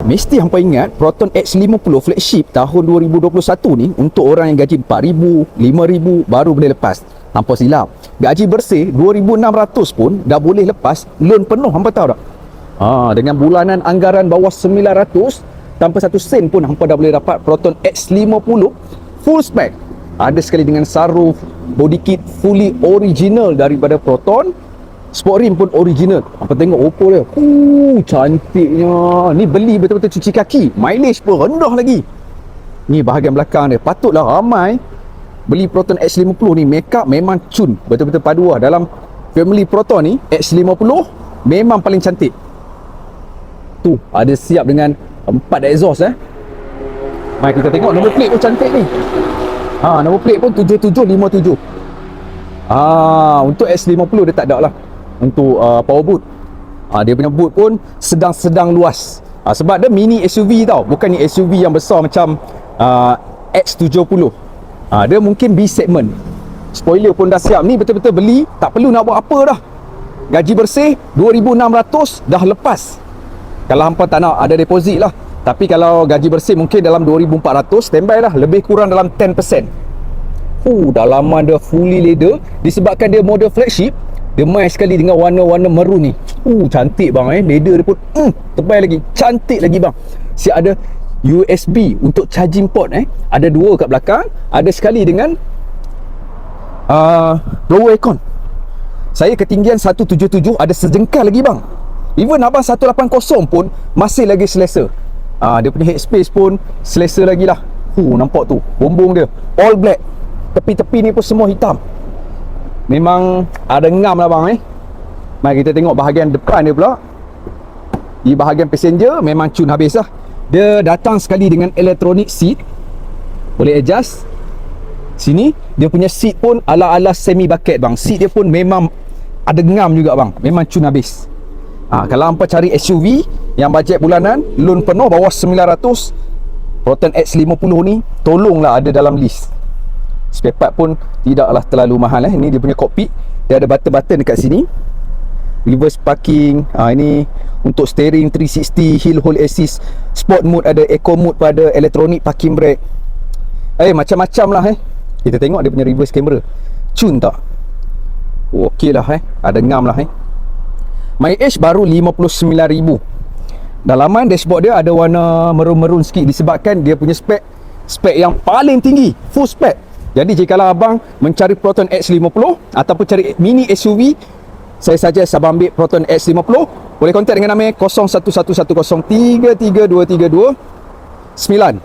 Mesti hampa ingat Proton X50 flagship tahun 2021 ni untuk orang yang gaji 4,000, 5,000 baru boleh lepas. Hampa silap. Gaji bersih 2,600 pun dah boleh lepas loan penuh, hampa tahu tak? Dengan bulanan anggaran bawah 900 tanpa satu sen pun hampa dah boleh dapat Proton X50 full spec. Ada sekali dengan sunroof, body kit fully original daripada Proton. Sport rim pun original. Apa tengok Oppo dia. Cantiknya. Ni beli betul-betul cuci kaki. Mileage pun rendah lagi. Ni bahagian belakang dia. Patutlah ramai beli Proton X50 ni. Makeup memang cun. Betul-betul padu lah. Dalam family Proton ni, X50 memang paling cantik. Tu, ada siap dengan 4 exhaust Mari kita tengok nombor plate pun cantik ni. Nombor plate pun 7757. Untuk X50 dia tak ada lah. Untuk power boot, dia punya boot pun sedang-sedang luas. Sebab dia mini SUV tau, bukan ni SUV yang besar macam X70. Dia mungkin B segment. Spoiler pun dah siap. Ni betul-betul beli, tak perlu nak buat apa dah. Gaji bersih 2,600 dah lepas. Kalau hampa tak nak ada deposit lah. Tapi kalau gaji bersih mungkin dalam 2,400, standby dah, lebih kurang dalam 10%. Dalaman dia fully leather. Disebabkan dia model flagship, dia main sekali dengan warna-warna maroon ni. Cantik bang leather dia pun tebal lagi, cantik lagi bang. Siap ada USB untuk charging port ada 2 kat belakang. Ada sekali dengan blower aircon. Saya ketinggian 177, ada sejengkal lagi bang. Even abang 180 pun masih lagi selesa. Dia punya headspace pun selesa lagi lah. Nampak tu bumbung dia all black. Tepi-tepi ni pun semua hitam. Memang ada ngam lah bang Mari kita tengok bahagian depan dia pula. Di bahagian passenger memang cun habis lah. Dia datang sekali dengan electronic seat. Boleh adjust. Sini dia punya seat pun ala-ala semi bucket bang. Seat dia pun memang ada ngam juga bang. Memang cun habis. Kalau hampa cari SUV yang bajet bulanan, loan penuh bawah 900, Proton X50 ni tolonglah ada dalam list. Spare part pun tidaklah terlalu mahal Ini dia punya cockpit. Dia ada button-button dekat sini. Reverse parking. Ini untuk steering 360, hill hold assist, sport mode ada, eco mode pada, electronic parking brake. Macam-macam lah Kita tengok dia punya reverse camera. Cun tak? Okey lah ada ngam lah My age baru 59,000. Dalaman dashboard dia ada warna merun-merun sikit disebabkan dia punya spek yang paling tinggi, full spec. Jadi jika abang mencari Proton X50 ataupun cari mini SUV, saya suggest abang ambil Proton X50. Boleh kontak dengan nama 0111033232 9.